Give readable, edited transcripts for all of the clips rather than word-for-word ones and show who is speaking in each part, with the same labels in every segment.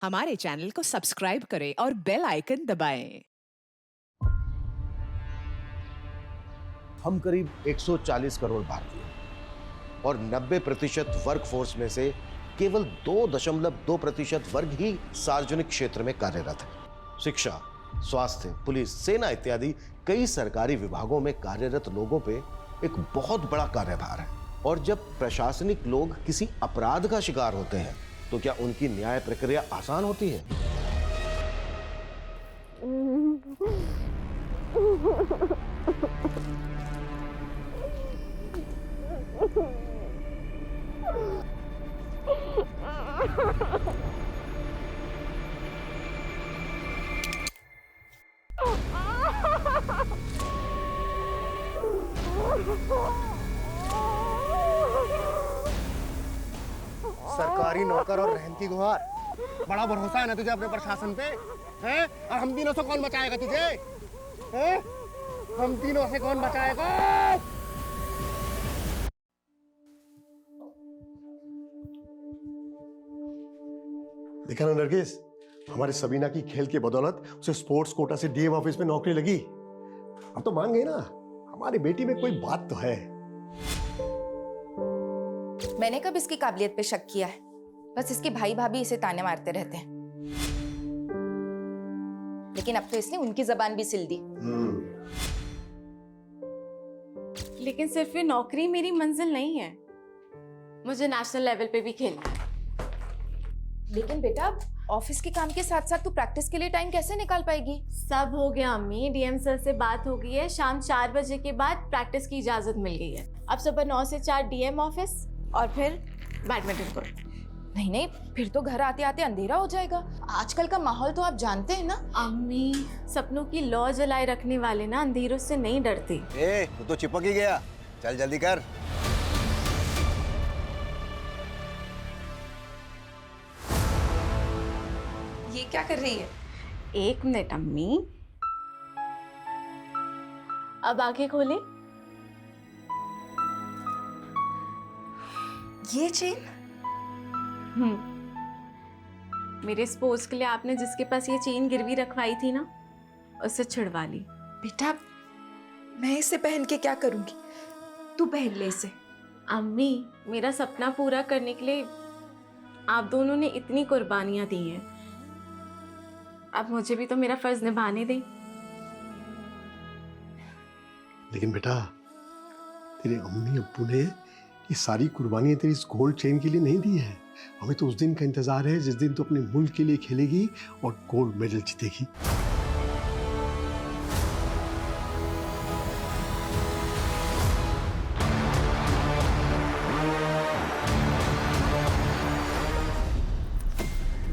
Speaker 1: हमारे चैनल को सब्सक्राइब करें और बेल आइकन दबाएं।
Speaker 2: हम करीब 140 करोड़ भारतीय और 90% वर्कफोर्स में से केवल 2.2% वर्ग ही सार्वजनिक क्षेत्र में कार्यरत है। शिक्षा, स्वास्थ्य, पुलिस, सेना इत्यादि कई सरकारी विभागों में कार्यरत लोगों पे एक बहुत बड़ा कार्यभार है। और जब प्रशासनिक लोग किसी अपराध का शिकार होते हैं तो क्या उनकी न्याय प्रक्रिया आसान होती है?
Speaker 3: सरकारी नौकर और रहम की गुहार। बड़ा भरोसा है ना तुझे अपने प्रशासन पे, हैं? और हम तीनों से कौन बचाएगा तुझे, हैं? हम तीनों से कौन बचाएगा?
Speaker 4: देखा ना नरगिस, हमारे सबीना की खेल की बदौलत उसे स्पोर्ट्स कोटा से डीएम ऑफिस में नौकरी लगी। अब तो मान गई ना, हमारी बेटी में कोई बात तो है।
Speaker 5: मैंने कब इसकी काबिलियत पे शक किया है? बस इसके भाई भाभी इसे ताने मारते रहते हैं। लेकिन अब तो इसने उनकी जबान भी सिल दी।
Speaker 6: लेकिन सिर्फ ये नौकरी मेरी मंजिल नहीं है, मुझे नेशनल लेवल पे भी खेलना है।
Speaker 5: लेकिन बेटा, ऑफिस के काम के साथ साथ तू प्रैक्टिस के लिए टाइम कैसे निकाल पाएगी?
Speaker 6: सब हो गया अम्मी, डीएम सर से बात हो गई है। शाम 4 बजे के बाद प्रैक्टिस की इजाजत मिल गई है। अब सुबह 9 से 4 डीएम ऑफिस और फिर बैडमिंटन कोर्ट।
Speaker 5: नहीं नहीं, फिर तो घर आते आते अंधेरा हो जाएगा। आजकल का माहौल तो आप जानते हैं ना।
Speaker 6: अम्मी, सपनों की लौ जलाए रखने वाले ना अंधेरों से नहीं डरते।
Speaker 7: तू तो चिपक ही गया, चल जल्दी कर।
Speaker 5: ये क्या कर रही है?
Speaker 6: 1 मिनट अम्मी, अब आंखें खोले।
Speaker 5: ये चेन?
Speaker 6: मेरे स्पोर्ट्स के लिए आपने जिसके पास ये चेन गिरवी रखवाई थी ना, उससे छुड़वा ली।
Speaker 5: बेटा, मैं इसे पहन के क्या करूंगी? तू पहन ले इसे।
Speaker 6: अम्मी, मेरा सपना पूरा करने के लिए आप दोनों ने इतनी कुर्बानियां दी हैं, अब मुझे भी तो मेरा फर्ज निभाने दें।
Speaker 4: लेकिन बेटा, तेरे अम्मी अब्बू ने ये सारी कुर्बानियां तेरी इस गोल्ड चेन के लिए नहीं दी है। हमें तो उस दिन का इंतजार है जिस दिन तू अपने मुल्क के लिए खेलेगी और गोल्ड मेडल जीतेगी।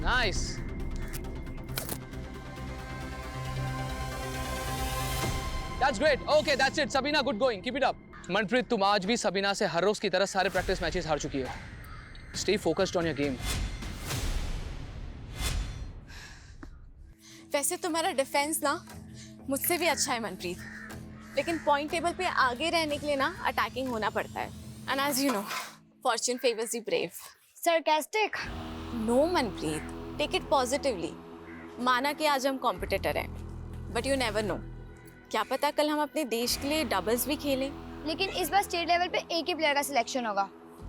Speaker 8: Nice. That's great. Okay, that's it. Sabina, good going. Keep it up. Manpreet, तुम आज भी सबीना से हर रोज की तरह सारे प्रैक्टिस मैचेस हार चुकी हो। Stay focused on your game.
Speaker 6: वैसे तुम्हारा डिफेंस ना मुझसे भी अच्छा है मनप्रीत, लेकिन पॉइंट टेबल पे आगे रहने के लिए ना अटैकिंग होना पड़ता है। And as you know, fortune favours the brave.
Speaker 9: Sarcastic?
Speaker 6: No Manpreet, take it positively. माना कि आज हम कॉम्पिटिटर हैं, बट यू नेवर नो, क्या पता कल हम अपने देश के लिए डबल्स भी खेलें।
Speaker 9: लेकिन इस बार स्टेट लेवल पे एक ही प्लेयर का सिलेक्शन होगा,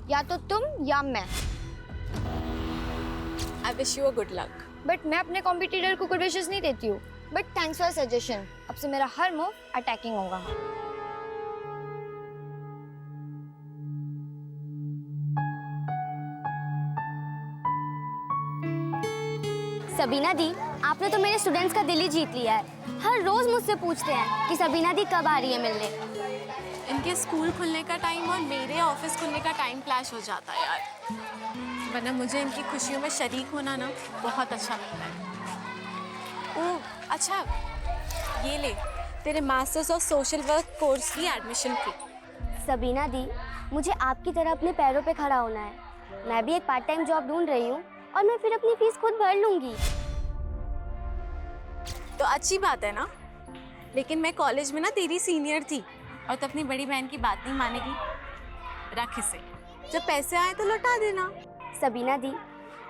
Speaker 9: या तो तुम या मैं।
Speaker 6: I wish you a good luck.
Speaker 9: But मैं अपने कॉम्पिटिटर को गुड विशेस नहीं देती हूँ। But thanks for suggestion. अब से मेरा हर मूव अटैकिंग होगा। सबीना दी, आपने तो मेरे स्टूडेंट्स का दिल ही जीत लिया है। हर रोज मुझसे पूछते हैं कि सबीना दी कब आ रही है मिलने।
Speaker 6: इनके स्कूल खुलने का टाइम और मेरे ऑफिस खुलने का टाइम क्लैश हो जाता है यार, वरना मुझे इनकी खुशियों में शरीक होना ना बहुत अच्छा लगता है। ओह अच्छा, ये ले तेरे masters of social work course की एडमिशन फी।
Speaker 9: सबीना दी, मुझे आपकी तरह अपने पैरों पे खड़ा होना है। मैं भी एक पार्ट टाइम जॉब ढूंढ रही हूँ और मैं फिर अपनी फीस खुद भर लूंगी।
Speaker 6: तो अच्छी बात है ना, लेकिन मैं कॉलेज में ना तेरी सीनियर थी और तो अपनी बड़ी बहन की बात नहीं मानेगी। रख इसे, जब पैसे आए तो लौटा देना।
Speaker 9: सबीना दी,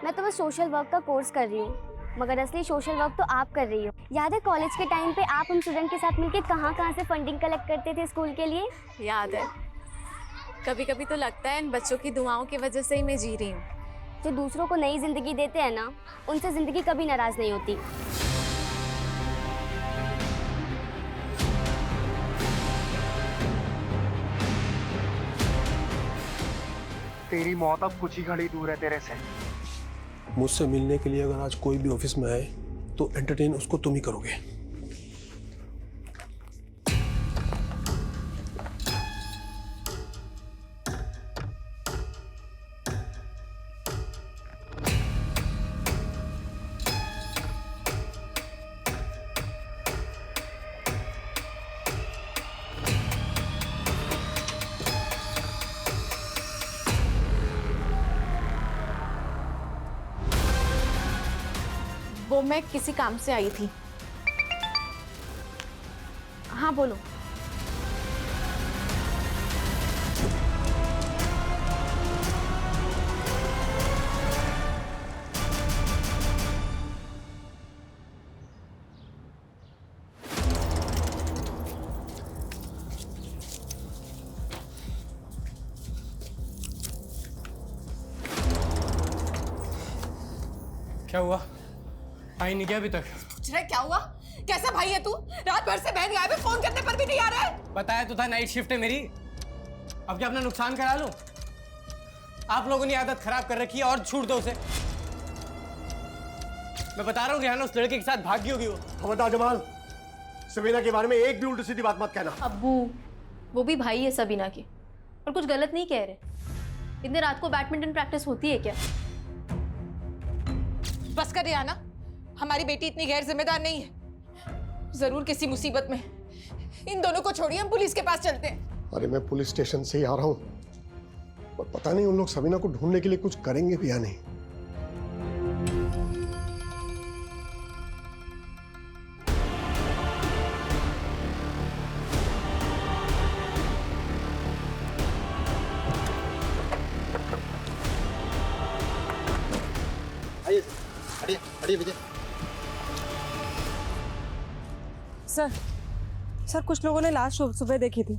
Speaker 9: मैं तो बस सोशल वर्क का कोर्स कर रही हूँ, मगर असली सोशल वर्क तो आप कर रही हो। याद है कॉलेज के टाइम पे आप हम स्टूडेंट के साथ मिलके कहाँ से फंडिंग कलेक्ट करते थे स्कूल के लिए?
Speaker 6: याद है। कभी कभी तो लगता है इन बच्चों की दुआओं की वजह से ही मैं जी रही हूँ।
Speaker 9: जो दूसरों को नई जिंदगी देते हैं ना, उनसे जिंदगी कभी नाराज नहीं होती।
Speaker 3: तेरी मौत अब कुछ ही घड़ी दूर है तेरे से।
Speaker 4: मुझसे मिलने के लिए अगर आज कोई भी ऑफिस में आए तो एंटरटेन उसको तुम ही करोगे।
Speaker 6: वो मैं किसी काम से आई थी। हाँ बोलो।
Speaker 10: क्या हुआ? आई नहीं क्या अभी तक?
Speaker 1: पूछ रहे क्या हुआ? कैसा भाई है तू? रात भर से बहन गायब है, फोन करने पर भी नहीं आ रहा है।
Speaker 10: बताया तो था नाइट शिफ्ट है मेरी। अब क्या अपना नुकसान करा लूं? आप लोगों ने आदत खराब कर रखी है और छूट दो उसे। मैं बता रहा हूँ रिहाना उस लड़के के साथ भागी होगी वो।
Speaker 4: खबरदार जमाल, सबीना के बारे में एक भी उल्टी सीधी बात मत कहना।
Speaker 5: अब्बू, वो भी भाई है सबीना के और कुछ गलत नहीं कह रहे। इतने रात को बैडमिंटन प्रैक्टिस होती है क्या?
Speaker 1: बस कर रिहाना, हमारी बेटी इतनी गैर जिम्मेदार नहीं है। जरूर किसी मुसीबत में। इन दोनों को छोड़िए, हम पुलिस के पास चलते हैं।
Speaker 4: अरे मैं पुलिस स्टेशन से ही आ रहा हूँ, पर पता नहीं उन लोग सबीना को ढूंढने के लिए कुछ करेंगे भी या नहीं।
Speaker 11: सर कुछ लोगों ने लाश सुबह देखी थी।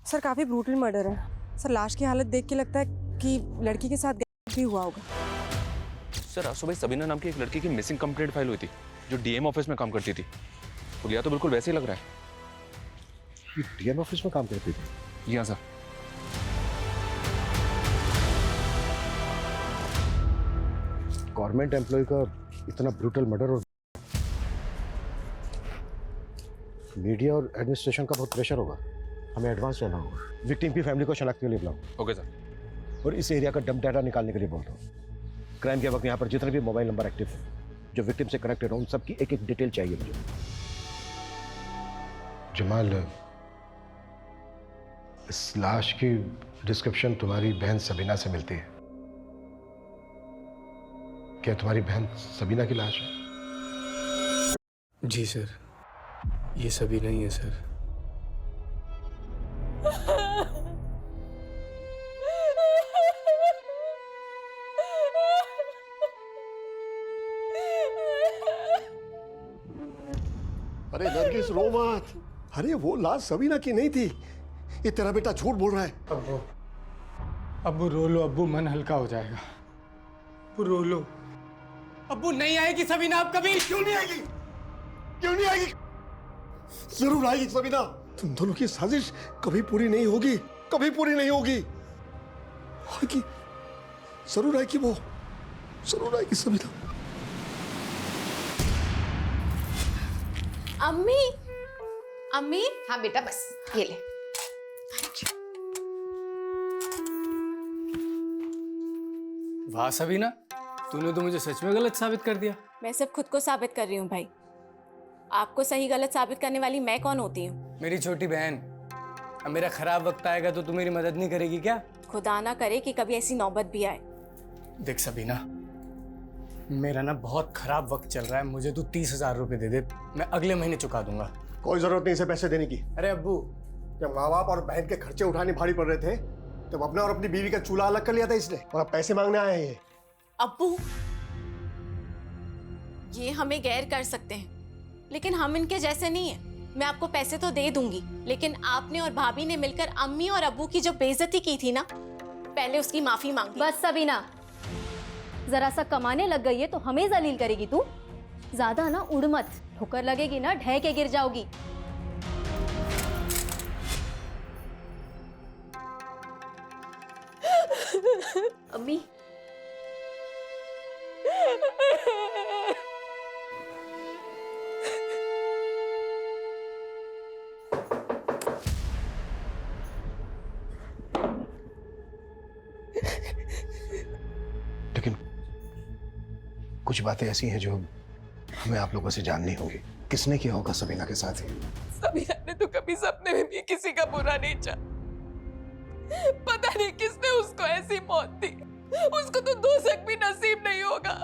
Speaker 11: सर काफी ब्रूटल मर्डर है। सर लाश की हालत देख के लगता है कि लड़की के साथ भी हुआ होगा।
Speaker 8: सर आज सुबह सबीना नाम की एक लड़की की मिसिंग कंप्लेंट फाइल हुई थी जो डीएम ऑफिस में काम करती थी। पुलिया तो बिल्कुल वैसे ही लग रहा है।
Speaker 2: ये डीएम ऑफिस में काम करती थी?
Speaker 8: जी हाँ सर।
Speaker 2: गवर्नमेंट एम्प्लॉय का इतना ब्रूटल मर्डर और मीडिया और एडमिनिस्ट्रेशन का बहुत प्रेशर होगा। हमें एडवांस रहना होगा। विक्टिम की फैमिली को शनाख्त के लिए बुलाओ।
Speaker 8: Okay sir.
Speaker 2: और इस एरिया का डंप डाटा निकालने के लिए बोल दो। क्राइम के वक्त यहाँ पर जितने भी मोबाइल नंबर एक्टिव हैं जो विक्टिम से कनेक्टेड हो, उन सबकी एक एक डिटेल चाहिए मुझे।
Speaker 4: जमाल, इस लाश की डिस्क्रिप्शन तुम्हारी बहन सबीना से मिलती है। क्या तुम्हारी बहन सबीना की लाश है?
Speaker 10: जी सर, ये सभी नहीं है सर।
Speaker 4: अरे नरगिस, रो मत। अरे वो लाश सबीना की नहीं थी। ये तेरा बेटा झूठ बोल रहा है।
Speaker 10: अब्बू रो लो अब्बू, मन हल्का हो जाएगा। अब्बू रो लो। अब्बू नहीं आएगी सबीना अब कभी।
Speaker 4: क्यों नहीं आएगी? क्यों नहीं आएगी? जरूर आएगी सबीना। तुम दोनों की साजिश कभी पूरी नहीं होगी, कभी पूरी नहीं होगी। आएगी, जरूर आएगी, वो जरूर आएगी सबीना।
Speaker 6: अम्मी, अम्मी।
Speaker 1: हाँ बेटा, बस ये ले।
Speaker 10: वाह सबीना, तूने तो मुझे सच में गलत साबित कर दिया।
Speaker 6: मैं सिर्फ खुद को साबित कर रही हूँ भाई। आपको सही गलत साबित करने वाली मैं कौन होती हूँ?
Speaker 10: मेरी छोटी बहन। अब मेरा खराब वक्त आएगा तो तू मेरी मदद नहीं करेगी क्या?
Speaker 6: खुदा ना करे कि कभी ऐसी नौबत भी आए।
Speaker 10: देख सबीना, मेरा ना बहुत खराब वक्त चल रहा है। मुझे तू 30,000 रुपए दे दे, मैं अगले महीने चुका दूंगा।
Speaker 4: कोई जरूरत नहीं इसे पैसे देने की।
Speaker 10: अरे अब्बू,
Speaker 4: जब माँ बाप और बहन के खर्चे उठाने भारी पड़ रहे थे तब अपना और अपनी बीवी का चूल्हा अलग कर लिया था इसने, और अब पैसे मांगने आए हैं।
Speaker 6: अब्बू ये हमें गैर कर सकते हैं, लेकिन हम इनके जैसे नहीं हैं। मैं आपको पैसे तो दे दूंगी, लेकिन आपने और भाभी ने मिलकर अम्मी और अब्बू की जो बेइज्जती की थी ना, पहले उसकी माफी मांगी।
Speaker 5: बस सबीना, जरा सा कमाने लग गई है तो हमें जलील करेगी तू। ज्यादा ना उड़ मत, ठोकर लगेगी ना ढह के गिर जाओगी। अम्मी,
Speaker 2: लेकिन कुछ बातें ऐसी हैं जो हमें आप लोगों से जाननी होगी। किसने किया होगा सबीना के साथ ही?
Speaker 1: सबीना ने तो कभी सपने में भी किसी का बुरा नहीं चाहा। पता नहीं किसने उसको ऐसी मौत दी, उसको तो दोजख भी नसीब नहीं होगा।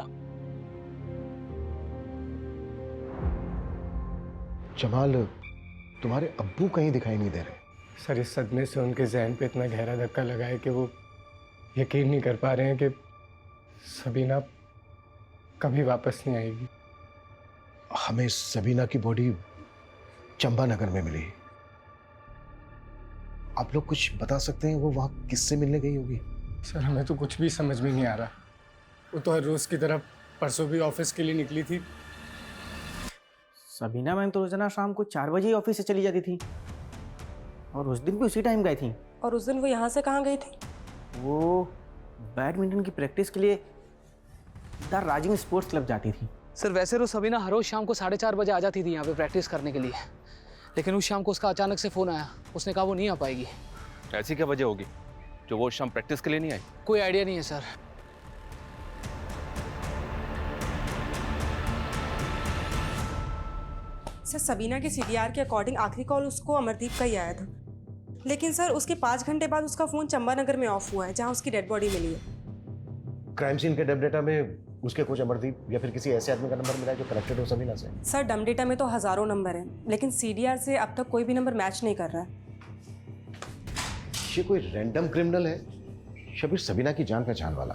Speaker 2: जमाल, तुम्हारे अब्बू कहीं दिखाई नहीं दे रहे।
Speaker 10: सर, इस सदमे से उनके जहन पे इतना गहरा धक्का लगा है कि वो यकीन नहीं कर पा रहे हैं कि सबीना कभी वापस नहीं आएगी।
Speaker 2: हमें सबीना की बॉडी चंपानगर में मिली। आप लोग कुछ बता सकते हैं वो वहाँ किससे मिलने गई होगी?
Speaker 10: सर, हमें तो कुछ भी समझ में नहीं आ रहा। वो तो हर रोज़ की तरह परसों भी ऑफिस के लिए निकली थी।
Speaker 12: सबीना मैम तो रोजाना शाम को 4 बजे ही ऑफिस से चली जाती थी, और उस दिन भी उसी टाइम गई थी।
Speaker 11: और उस दिन वो यहाँ से कहाँ गई थी?
Speaker 12: वो बैडमिंटन की प्रैक्टिस के लिए द राजीव स्पोर्ट्स क्लब जाती थी।
Speaker 8: सर वैसे तो सबीना हर रोज शाम को 4:30 बजे आ जाती थी यहाँ पे प्रैक्टिस करने के लिए, लेकिन उस शाम को उसका अचानक से फ़ोन आया। उसने कहा वो नहीं आ पाएगी।
Speaker 13: ऐसी क्या वजह होगी जो वो शाम प्रैक्टिस के लिए नहीं आई?
Speaker 8: कोई आइडिया नहीं है सर।
Speaker 11: सर, सबीना के सीडीआर के अकॉर्डिंग आखिरी कॉल उसको अमरदीप का ही आया था, लेकिन सर उसके 5 घंटे बाद उसका फ़ोन चंपानगर में ऑफ हुआ है, जहाँ उसकी डेड बॉडी मिली है।
Speaker 2: क्राइम सीन के डब डेटा में उसके कोच अमरदीप या फिर किसी ऐसे आदमी का नंबर मिला है जो कनेक्टेड हो सबीना से?
Speaker 11: सर, डम डेटा में तो हज़ारों नंबर हैं, लेकिन सीडीआर से अब तक कोई भी नंबर मैच नहीं कर रहा है।
Speaker 2: ये कोई रैंडम क्रिमिनल है या फिर सबीना की जान पहचान वाला?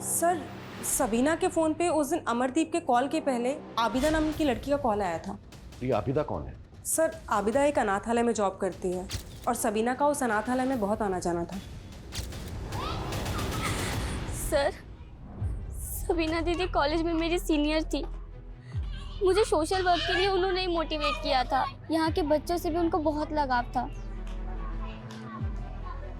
Speaker 11: सर, सबीना के फ़ोन पे उस दिन अमरदीप के कॉल के पहले आबिदा नाम की लड़की का कॉल आया था।
Speaker 2: ये आबिदा कौन है?
Speaker 11: सर, आबिदा एक अनाथालय में जॉब करती है और सबीना का उस अनाथालय में बहुत आना जाना था।
Speaker 9: सर, सबीना दीदी कॉलेज में मेरी सीनियर थी। मुझे सोशल वर्क के लिए उन्होंने ही मोटिवेट किया था। यहाँ के बच्चों से भी उनको बहुत लगाव था।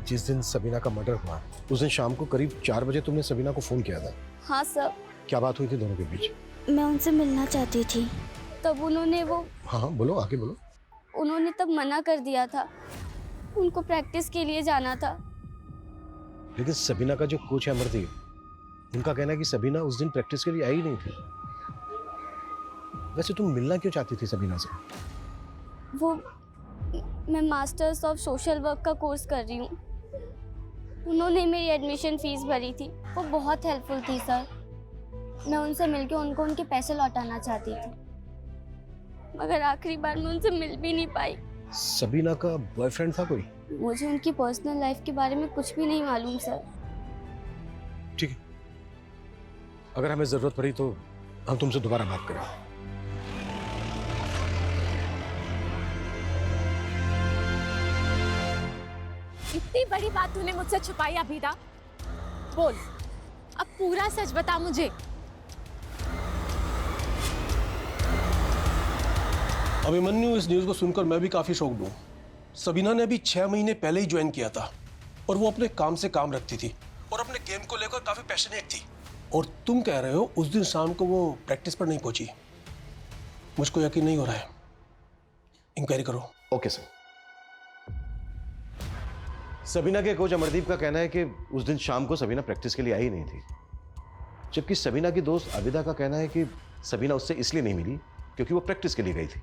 Speaker 2: जिस दिन सबीना का मर्डर हुआ उस दिन शाम को करीब 4 बजे तुमने सबीना को फोन किया था।
Speaker 9: हाँ सर।
Speaker 2: क्या बात हुई थी दोनों के बीच?
Speaker 9: मैं उनसे मिलना चाहती थी, तब उन्होंने
Speaker 2: हाँ बोलो, आगे बोलो।
Speaker 9: उन्होंने तब मना कर दिया था। उनको प्रैक्टिस के लिए जाना था।
Speaker 2: लेकिन सबीना का जो कोच है अमरदीप, उनका कहना है कि सबीना उस दिन प्रैक्टिस के लिए आई नहीं थी। वैसे तुम मिलना क्यों चाहती थी सबीना से?
Speaker 9: मैं मास्टर्स ऑफ सोशल वर्क का कोर्स कर रही हूँ। उन्होंने मेरी एडमिशन फीस भरी थी। वो बहुत हेल्पफुल थी सर। मैं उनसे मिलके उनको उनके पैसे लौटाना चाहती थी, मगर आखिरी बार मैं उनसे मिल भी नहीं पाई।
Speaker 2: सबीना का बॉयफ्रेंड था कोई?
Speaker 9: मुझे उनकी पर्सनल लाइफ के बारे में कुछ भी नहीं मालूम सर।
Speaker 2: ठीक है, अगर हमें जरूरत पड़ी तो हम तुमसे दोबारा बात करें।
Speaker 6: इतनी बड़ी बात तूने मुझसे छुपाई अभिदा? बोल, अब पूरा सच बता मुझे।
Speaker 4: अभिमन्यु, इस न्यूज़ को सुनकर मैं भी काफ़ी शॉक्ड हूँ। सबीना ने अभी 6 महीने पहले ही ज्वाइन किया था और वो अपने काम से काम रखती थी और अपने गेम को लेकर काफ़ी पैशनेट थी। और तुम कह रहे हो उस दिन शाम को वो प्रैक्टिस पर नहीं पहुंची। मुझको यकीन नहीं हो रहा है। इंक्वायरी करो।
Speaker 2: Okay sir. सबीना के कोच अमरदीप का कहना है कि उस दिन शाम को सबीना प्रैक्टिस के लिए आई नहीं थी, जबकि सबीना की दोस्त आबिदा का कहना है कि सबीना उससे इसलिए नहीं मिली क्योंकि वो प्रैक्टिस के लिए गई थी।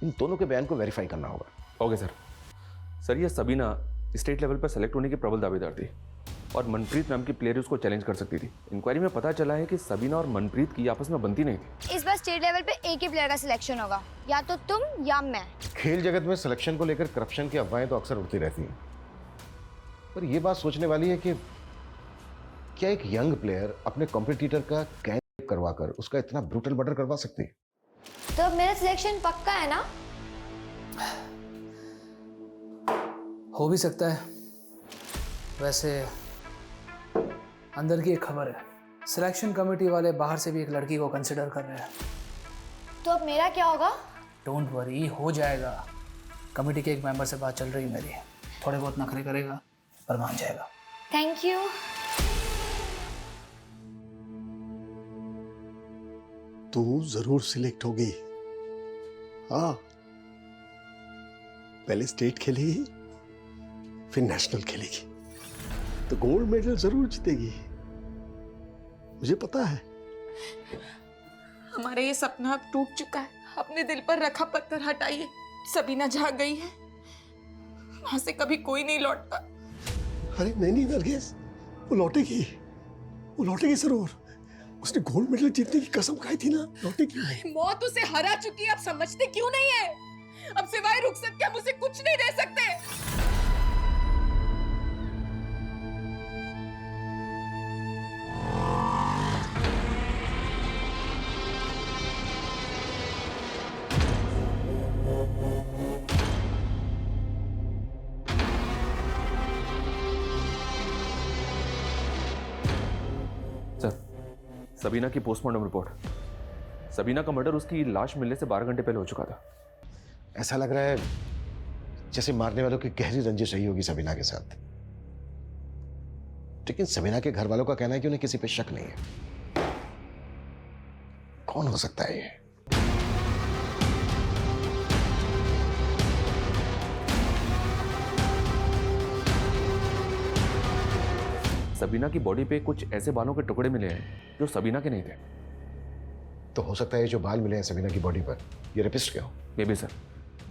Speaker 2: इन दोनों के बयान को वेरीफाई करना होगा।
Speaker 13: Okay sir. सर, ये सबीना स्टेट लेवल पर सेलेक्ट होने की प्रबल दावेदार थी और मनप्रीत नाम की प्लेयर उसको चैलेंज कर सकती थी। इंक्वायरी में पता चला है कि सबीना और मनप्रीत की आपस में बनती नहीं थी।
Speaker 9: इस बार स्टेट लेवल पे एक ही प्लेयर का सिलेक्शन होगा, या तो तुम या मैं।
Speaker 2: खेल जगत में सिलेक्शन को लेकर करप्शन की अफवाहें तो अक्सर उड़ती रहती हैं, पर यह बात सोचने वाली है कि क्या एक यंग प्लेयर अपने कॉम्पिटिटर का गैंग करवाकर उसका इतना ब्रूटल मर्डर करवा सकती है?
Speaker 5: तो अब मेरा सिलेक्शन पक्का है ना?
Speaker 8: हो भी सकता है। वैसे अंदर की एक खबर है, सिलेक्शन कमेटी वाले बाहर से भी एक लड़की को कंसिडर कर रहे हैं।
Speaker 5: तो अब मेरा क्या होगा?
Speaker 8: डोंट वरी, हो जाएगा। कमेटी के एक मेंबर से बात चल रही है मेरी, थोड़े बहुत नखरे करेगा पर मान जाएगा।
Speaker 5: Thank you.
Speaker 4: तू जरूर सिलेक्ट होगी। हाँ, पहले स्टेट खेलेगी, फिर नेशनल खेलेगी, तो गोल्ड मेडल जरूर जीतेगी, मुझे पता है।
Speaker 1: हमारा ये सपना अब टूट चुका है। अपने दिल पर रखा पत्थर हटाइए। सबीना जहाँ गई है वहां से कभी कोई नहीं लौटता।
Speaker 4: अरे नहीं नरगिस, वो लौटेगी जरूर। उसने गोल्ड मेडल जीतने की कसम खाई थी ना, लौटेगी।
Speaker 1: मौत उसे हरा चुकी है, अब समझते क्यों नहीं है? अब सिवाय रुखसत के हम उसे कुछ नहीं दे सकते।
Speaker 13: सबीना की पोस्टमार्टम रिपोर्ट। सबीना का मर्डर उसकी लाश मिलने से 12 घंटे पहले हो चुका था।
Speaker 2: ऐसा लग रहा है जैसे मारने वालों की गहरी रंजिश रही होगी सबीना के साथ। लेकिन सबीना के घर वालों का कहना है कि उन्हें किसी पे शक नहीं है। कौन हो सकता है ये?
Speaker 13: सबीना की बॉडी पे कुछ ऐसे बालों के टुकड़े मिले हैं जो सबीना के नहीं थे।
Speaker 2: तो हो सकता है जो बाल मिले हैं सबीना की बॉडी पर, ये रेपिस्ट के हो।
Speaker 13: May be sir.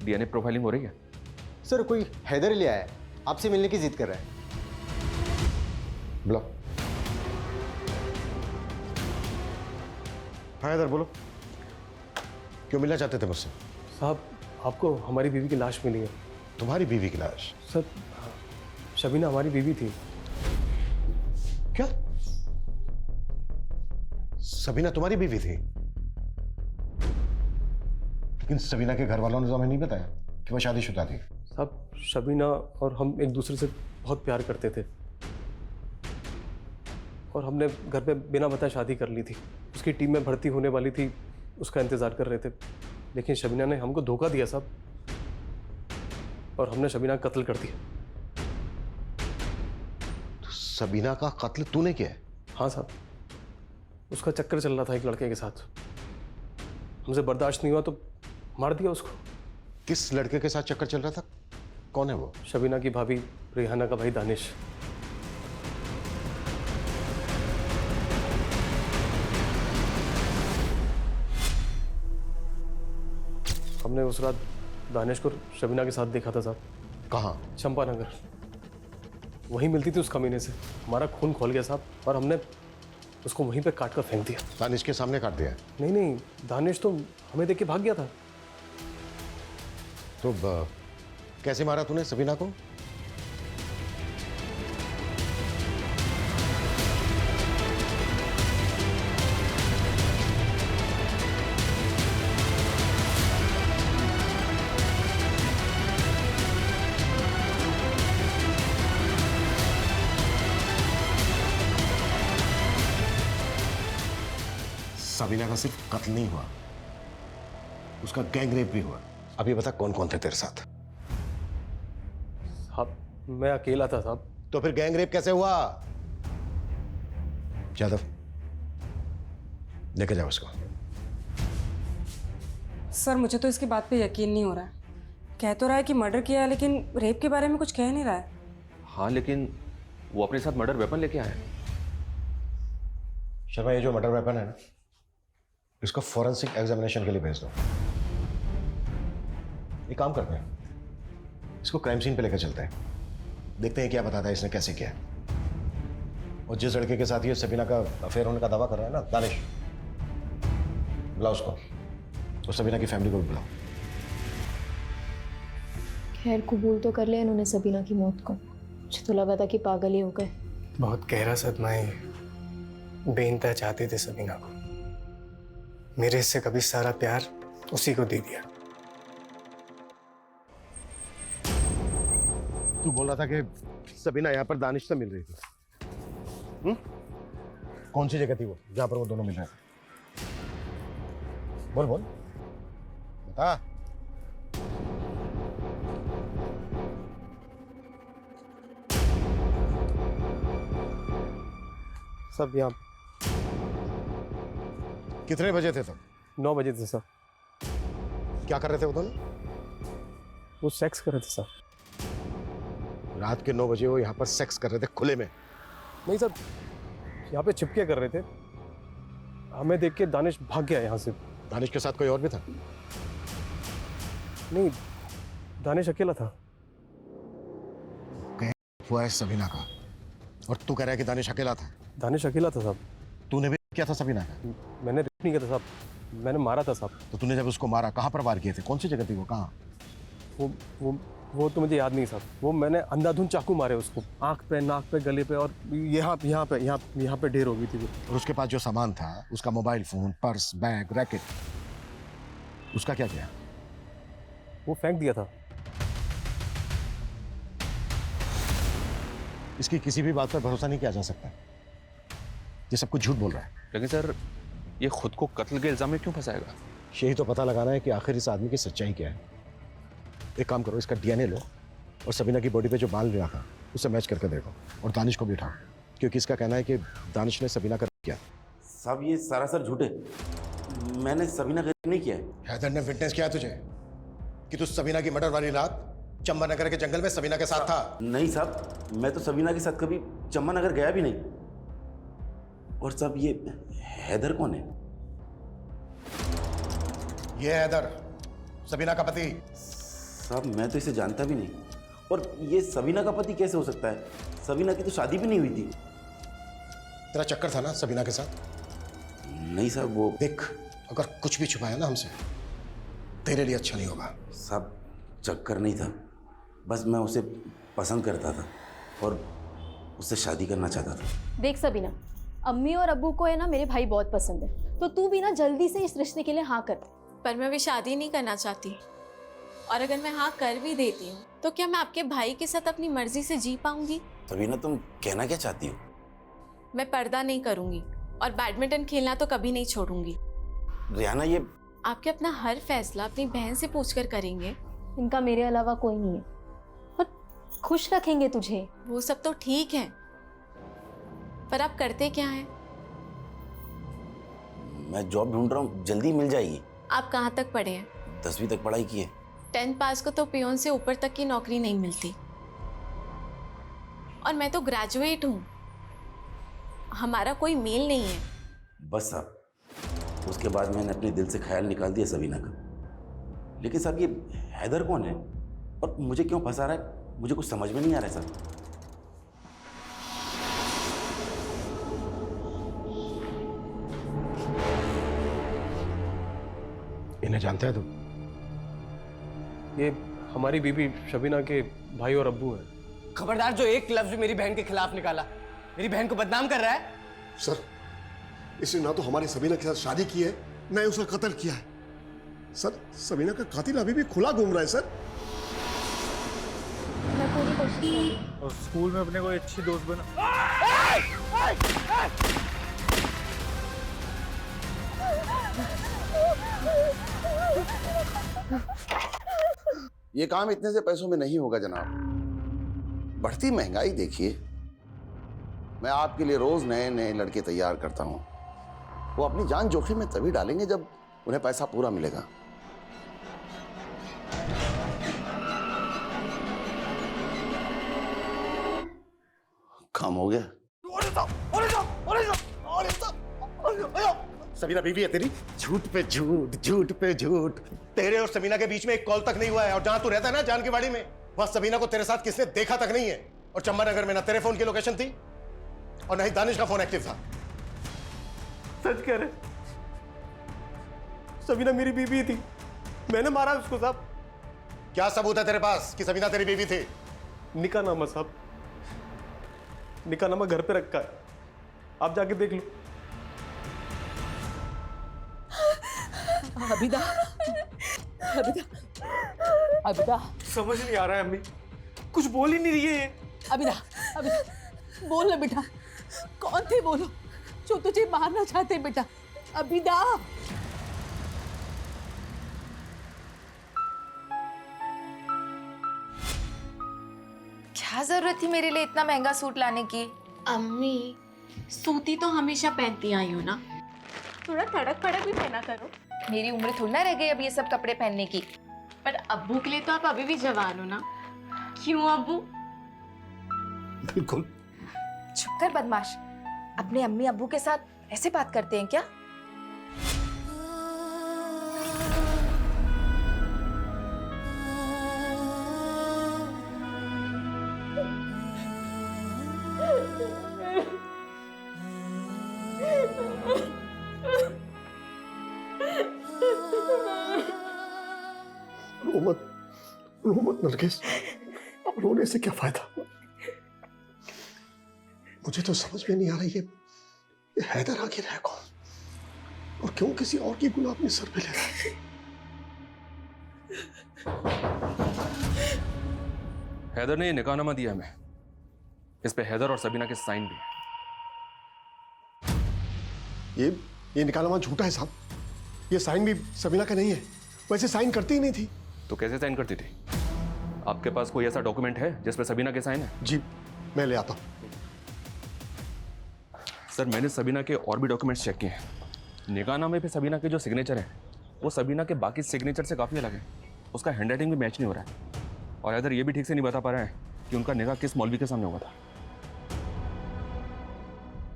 Speaker 13: DNA profiling हो रही है।
Speaker 12: सर कोई हैदर ले आया है, आपसे मिलने की जिद कर रहा है।
Speaker 2: बुलाओ। हाँ इधर बोलो, क्यों मिलना चाहते थे मुझसे?
Speaker 10: साहब, आपको हमारी बीवी की लाश मिली है।
Speaker 2: तुम्हारी बीवी की लाश?
Speaker 10: सर, शबीना हमारी बीवी थी।
Speaker 2: क्या? सबीना तुम्हारी बीवी थी? लेकिन सबीना के घर वालों ने तो हमें नहीं बताया कि वो शादीशुदा थी।
Speaker 10: साहब, शबीना और हम एक दूसरे से बहुत प्यार करते थे और हमने घर पे बिना बताए शादी कर ली थी। उसकी टीम में भर्ती होने वाली थी, उसका इंतज़ार कर रहे थे, लेकिन शबीना ने हमको धोखा दिया साहब, और हमने शबीना का कत्ल कर दिया।
Speaker 2: तो सबीना का कत्ल तूने किया है?
Speaker 10: हाँ साहब, उसका चक्कर चल रहा था एक लड़के के साथ, हमसे बर्दाश्त नहीं हुआ तो मार दिया उसको।
Speaker 2: किस लड़के के साथ चक्कर चल रहा था? कौन है वो?
Speaker 10: शबीना की भाभी रेहाना का भाई दानिश। हमने उस रात दानिश को शबीना के साथ देखा था साहब।
Speaker 2: कहाँ?
Speaker 10: चंपानगर। वहीं मिलती थी उस कमीने से। हमारा खून खोल गया साहब, और हमने उसको वहीं पे काट कर फेंक दिया।
Speaker 2: दानिश के सामने काट दिया?
Speaker 10: नहीं, दानिश तो हमें देख के भाग गया था।
Speaker 2: तो कैसे मारा तूने सबीना को? सबीना का सिर्फ कत्ल नहीं हुआ, उसका गैंग रेप भी हुआ। अब ये बता कौन कौन थे तेरे साथ?
Speaker 10: साहब, मैं अकेला था साहब।
Speaker 2: तो फिर गैंग रेप कैसे हुआ? यादव, लेके जाओ उसको।
Speaker 11: सर, मुझे तो इसकी बात पे यकीन नहीं हो रहा है। कह तो रहा है कि मर्डर किया है, लेकिन रेप के बारे में कुछ कह नहीं रहा है।
Speaker 13: हाँ, लेकिन वो अपने साथ मर्डर वेपन लेके आया है।
Speaker 2: शर्मा, ये जो मर्डर वेपन है ना, इसको फॉरेंसिक एग्जामिनेशन के लिए भेज दो। एक काम करते हैं, इसको क्राइम सीन पे लेकर चलते हैं, देखते हैं क्या बताता है इसने कैसे किया। और जिस लड़के के साथ ये सबीना का अफेयर होने का दावा कर रहा है ना, दानिश, बुलाओ उसको, और सबीना की फैमिली को भी बुलाओ।
Speaker 5: खैर, कबूल तो कर लिया इन्होंने सबीना की मौत को। मुझे तो लगा था कि पागल ही हो गए।
Speaker 10: बहुत गहरा सदमा है।
Speaker 3: बेइंतहा चाहते थे सबीना को। मेरे से कभी सारा प्यार उसी को दे दिया।
Speaker 2: तू बोल रहा था कि सबीना यहाँ पर दानिश से मिल रही थी। कौन सी जगह थी वो जहां पर वो दोनों मिल रहे थे? बोल बोल बता।
Speaker 10: सब यहाँ
Speaker 2: कितने बजे थे तुम?
Speaker 10: 9 बजे थे सर।
Speaker 2: क्या कर रहे थे वो दोनों?
Speaker 10: वो सेक्स कर रहे थे सर।
Speaker 2: रात के 9 बजे वो यहाँ पर सेक्स कर रहे थे खुले में?
Speaker 10: नहीं सर, यहाँ पे छिपके कर रहे थे। हमें देख के दानिश भाग गया यहाँ से।
Speaker 2: दानिश के साथ कोई और भी था?
Speaker 10: नहीं, दानिश अकेला था।
Speaker 2: हुआ है सबीना का, और तू कह रहा है कि दानिश अकेला था?
Speaker 10: दानिश अकेला था साहब।
Speaker 2: तूने भी किया था सबीना का?
Speaker 10: मैंने रेप नहीं किया था साहब, मैंने मारा था साहब।
Speaker 2: तो तूने जब उसको मारा कहाँ पर वार किए थे? कौन सी जगह थी वो? कहाँ?
Speaker 10: वो तो मुझे याद नहीं साहब। वो मैंने अंधाधुंध चाकू मारे उसको, आंख पे, नाक पे, गले पे, और यहाँ पे ढेर हो गई थी वो।
Speaker 2: और उसके पास जो सामान था, उसका mobile phone, purse, bag, racket, उसका क्या किया?
Speaker 10: वो फेंक दिया था।
Speaker 2: इसकी किसी भी बात पर भरोसा नहीं किया जा सकता। ये सब कुछ झूठ बोल रहा है।
Speaker 13: लेकिन सर, ये खुद को कत्ल के इल्जाम में क्यों फंसाएगा?
Speaker 2: यही तो पता लगाना है कि आखिर इस आदमी की सच्चाई क्या है। एक काम करो, इसका डीएनए लो और सबीना की बॉडी पे जो बाल मिला था उससे मैच करके देखो, और दानिश को भी उठाओ, क्योंकि इसका कहना है कि दानिश ने सबीना का किया।
Speaker 14: साहब ये सरासर झूठे, मैंने सबीना का नहीं किया है।
Speaker 2: हैदर ने विटनेस किया तुझे कि तू सबीना की मर्डर वाली रात चंबा के जंगल में सबीना के साथ था?
Speaker 14: नहीं साहब, मैं तो सबीना के साथ कभी चंबा नगर गया भी नहीं। और साहब ये हैदर कौन है?
Speaker 2: ये हैदर सबीना का पति।
Speaker 14: साहब मैं तो इसे जानता भी नहीं, और ये सबीना का पति कैसे हो सकता है? सबीना की तो शादी भी नहीं हुई थी।
Speaker 2: तेरा चक्कर था ना सबीना के साथ?
Speaker 14: नहीं साहब, वो
Speaker 2: देख, अगर कुछ भी छुपाया ना हमसे, तेरे लिए अच्छा नहीं होगा।
Speaker 14: साहब चक्कर नहीं था, बस मैं उसे पसंद करता था और उससे शादी करना चाहता था।
Speaker 5: देख सबीना, अम्मी और अब्बू को है ना मेरे भाई बहुत पसंद है, तो तू भी ना जल्दी से इस रिश्ते के लिए हाँ कर।
Speaker 6: पर मैं भी शादी नहीं करना चाहती, और अगर मैं हाँ कर भी देती हूँ तो क्या मैं आपके भाई के साथ अपनी मर्जी से जी पाऊंगी?
Speaker 14: सबीना तुम कहना क्या चाहती हो?
Speaker 6: मैं पर्दा नहीं करूंगी और बैडमिंटन खेलना तो कभी नहीं छोड़ूंगी।
Speaker 14: रियाना ये
Speaker 6: आपके अपना हर फैसला अपनी बहन से पूछकर करेंगे।
Speaker 5: इनका मेरे अलावा कोई नहीं है, और खुश रखेंगे तुझे।
Speaker 6: वो सब तो ठीक है, पर आप करते क्या हैं?
Speaker 14: मैं जॉब ढूंढ रहा हूँ, जल्दी मिल जाएगी।
Speaker 6: आप कहाँ तक पढ़े हैं?
Speaker 14: 10वीं तक पढ़ाई की है।
Speaker 6: 10th पास को तो पियोन से ऊपर तक की नौकरी नहीं मिलती, और मैं तो ग्रेजुएट हूँ। हमारा कोई मेल नहीं है।
Speaker 14: बस साहब, उसके बाद मैंने अपने दिल से ख्याल निकाल दिया सबीना का। लेकिन साहब ये हैदर कौन है और मुझे क्यों फंसा रहा है, मुझे कुछ समझ में नहीं आ रहा है साहब।
Speaker 2: इन्हें जानते हैं तुम?
Speaker 10: ये हमारी बीबी शबीना के भाई और अब्बू हैं।
Speaker 12: खबरदार, जो एक लफ्ज मेरी बहन के खिलाफ निकाला, मेरी बहन को बदनाम कर रहा है।
Speaker 4: सर, इसने ना तो हमारी सबीना के साथ शादी की है, ना ही उसका कत्ल किया है। सर, सबीना का कातिल अभी भी खुला घूम रहा है सर।
Speaker 5: मैं पूरी कोशिश करूंगी।
Speaker 15: और स्कूल में अपने कोई अच्छी दोस्त बना।
Speaker 16: ये काम इतने से पैसों में नहीं होगा जनाब। बढ़ती महंगाई देखिए, मैं आपके लिए रोज नए नए लड़के तैयार करता हूं। वो अपनी जान जोखिम में तभी डालेंगे जब उन्हें पैसा पूरा मिलेगा। काम हो गया।
Speaker 2: सबीना बीवी है तेरी? झूठ पे झूठ, झूठ पे झूठ। तेरे और सबीना के बीच में एक कॉल तक नहीं हुआ है, और जहां तू रहता है ना जानकीवाड़ी में, वहां सबीना को तेरे साथ किसने देखा तक नहीं है। और चंबा नगर में ना तेरे फोन की लोकेशन थी और ना ही दानिश का फोन एक्टिव था।
Speaker 10: सच कह रहे, सबीना मेरी बीवी थी, मैंने मारा उसको साहब।
Speaker 2: क्या सबूत है तेरे पास कि सबीना तेरी बीवी थी?
Speaker 10: निकाहनामा साहब, निकाहनामा घर पे रखा है, आप जाके देख लो।
Speaker 1: अबिदा, अबिदा, अबिदा,
Speaker 15: समझ नहीं आ रहा है अम्मी, कुछ बोल ही नहीं रही है ये।
Speaker 1: अबिदा, अबिदा, बोल ना बेटा, कौन थे बोलो जो तुझे मारना चाहते बेटा? अबिदा,
Speaker 17: क्या जरूरत थी मेरे लिए इतना महंगा सूट लाने की?
Speaker 6: अम्मी, सूती तो हमेशा पहनती आई हो ना, थोड़ा तड़क फड़क भी पहना करो।
Speaker 17: मेरी उम्र थोड़ी ना रह गई अब ये सब कपड़े पहनने की।
Speaker 6: पर अब्बू के लिए तो आप अभी भी जवान हो ना, क्यों अब्बू?
Speaker 4: बिल्कुल।
Speaker 17: चुप कर बदमाश, अपने अम्मी अब्बू के साथ ऐसे बात करते हैं क्या?
Speaker 4: रो मत नरगिस, अब रोने से क्या फायदा? मुझे तो समझ में नहीं आ रही है ये हैदर आखिर है कौन और क्यों किसी और की गुनाह अपने सर पे ले रहा है?
Speaker 13: हैदर ने ये निकाहनामा दिया हमें, इस पे हैदर और सबीना के साइन भी है।
Speaker 4: ये निकाहनामा झूठा है साहब, ये साइन भी सबीना का नहीं है, वैसे साइन करती ही नहीं थी।
Speaker 13: तो कैसे साइन करती थी? आपके पास कोई ऐसा डॉक्यूमेंट है जिस पे सबीना के साइन है?
Speaker 4: जी मैं ले आता हूं।
Speaker 13: सर मैंने सबीना के और भी डॉक्यूमेंट्स चेक किए हैं, निकाहनामे पे सबीना के जो सिग्नेचर है वो सबीना के बाकी सिग्नेचर से काफ़ी अलग है, उसका हैंडराइटिंग भी मैच नहीं हो रहा है और हैदर ये भी ठीक से नहीं बता पा रहा है कि उनका निकाह किस मौलवी के सामने हुआ था।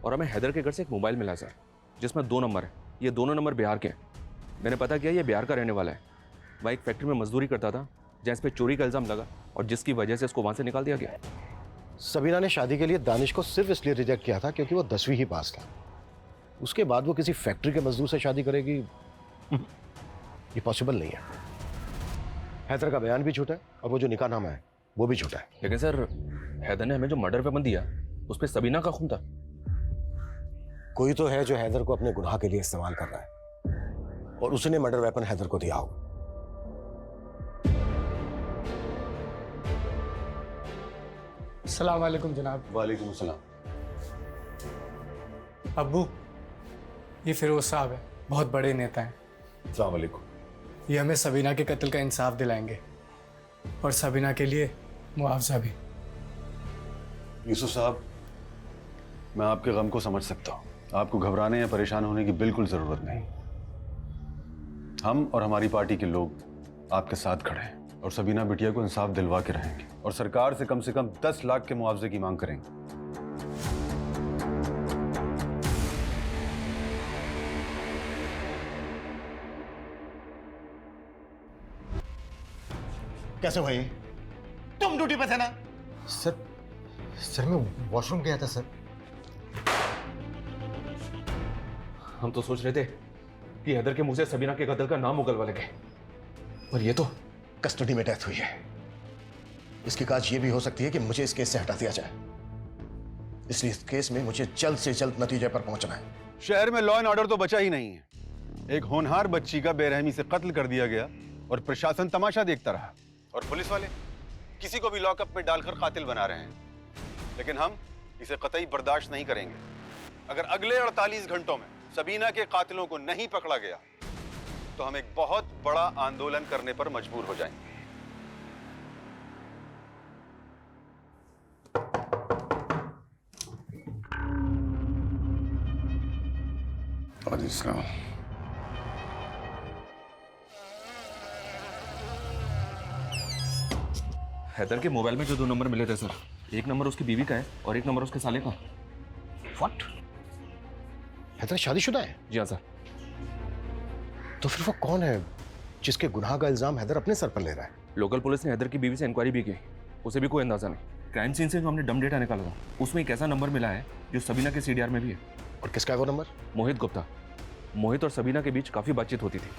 Speaker 13: और हमें हैदर के घर से एक मोबाइल मिला सर जिसमें 2 नंबर है, ये दोनों नंबर बिहार के हैं। मैंने पता किया ये बिहार का रहने वाला है, वह एक फैक्ट्री में मजदूरी करता था जहाँ इस पर चोरी का इल्ज़ाम लगा और जिसकी वजह से इसको वहाँ से निकाल दिया गया।
Speaker 2: सबीना ने शादी के लिए दानिश को सिर्फ इसलिए रिजेक्ट किया था क्योंकि वो 10वीं ही पास था। उसके बाद वो किसी फैक्ट्री के मजदूर से शादी करेगी, ये पॉसिबल नहीं है। हैदर का बयान भी झूठा है और वो जो निकाहनामा है वो भी झूठा है।
Speaker 13: लेकिन सर हैदर ने हमें जो मर्डर वेपन दिया उस पर सबीना का खून था।
Speaker 2: कोई तो है जो हैदर को अपने गुनाह के लिए इस्तेमाल कर रहा है और उसने मर्डर वेपन हैदर को दिया होगा।
Speaker 15: अस्सलाम वालेकुम जनाब।
Speaker 2: वालेकुम सलाम।
Speaker 15: अब्बू, ये फिरोज साहब है, बहुत बड़े नेता हैं।
Speaker 2: अस्सलाम वालेकुम।
Speaker 15: ये हमें सबीना के कत्ल का इंसाफ दिलाएंगे और सबीना के लिए मुआवजा भी।
Speaker 18: यूसुफ साहब, मैं आपके गम को समझ सकता हूँ, आपको घबराने या परेशान होने की बिल्कुल ज़रूरत नहीं। हम और हमारी पार्टी के लोग आपके साथ खड़े हैं और सबीना बिटिया को इंसाफ दिलवा के रहेंगे और सरकार से कम 10 लाख के मुआवजे की मांग करेंगे।
Speaker 3: कैसे भाई? तुम ड्यूटी पे थे ना?
Speaker 2: सर मैं वॉशरूम गया था सर।
Speaker 13: हम तो सोच रहे थे कि हैदर के मुंह से सबीना के कत्ल का नाम उगलवा लगे, और ये तो
Speaker 2: कस्टडी में डेथ हुई है। इसकी काज ये भी हो सकती है कि मुझे इस केस से हटा दिया जाए, इसलिए इस केस में मुझे जल्द से जल्द नतीजे पर पहुंचना है।
Speaker 18: शहर में लॉ एंड ऑर्डर तो बचा ही नहीं है। एक होनहार बच्ची का बेरहमी से कत्ल कर दिया गया और प्रशासन तमाशा देखता रहा, और पुलिस वाले किसी को भी लॉकअप में डालकर कातिल बना रहे हैं। लेकिन हम इसे कतई बर्दाश्त नहीं करेंगे। अगर अगले 48 घंटों में सबीना के कातिलों को नहीं पकड़ा गया तो हम एक बहुत बड़ा आंदोलन करने पर मजबूर हो जाएंगे।
Speaker 13: हैदर के मोबाइल में जो 2 नंबर मिले थे सर, एक नंबर उसकी बीवी का है और एक नंबर उसके साले का।
Speaker 2: व्हाट? हैदर शादीशुदा है?
Speaker 13: जी हाँ सर।
Speaker 2: तो फिर वो कौन है जिसके गुनाह का इल्जाम हैदर अपने सर पर ले रहा है?
Speaker 13: लोकल पुलिस ने हैदर की बीवी से इंक्वायरी भी की, उसे भी कोई अंदाजा नहीं। क्राइम सीन से जो हमने डम डेटा निकाला था उसमें एक ऐसा नंबर मिला है जो सबीना के सीडीआर में भी है।
Speaker 2: और किसका है वो नंबर?
Speaker 13: मोहित गुप्ता। मोहित और सबीना के बीच काफी बातचीत होती थी।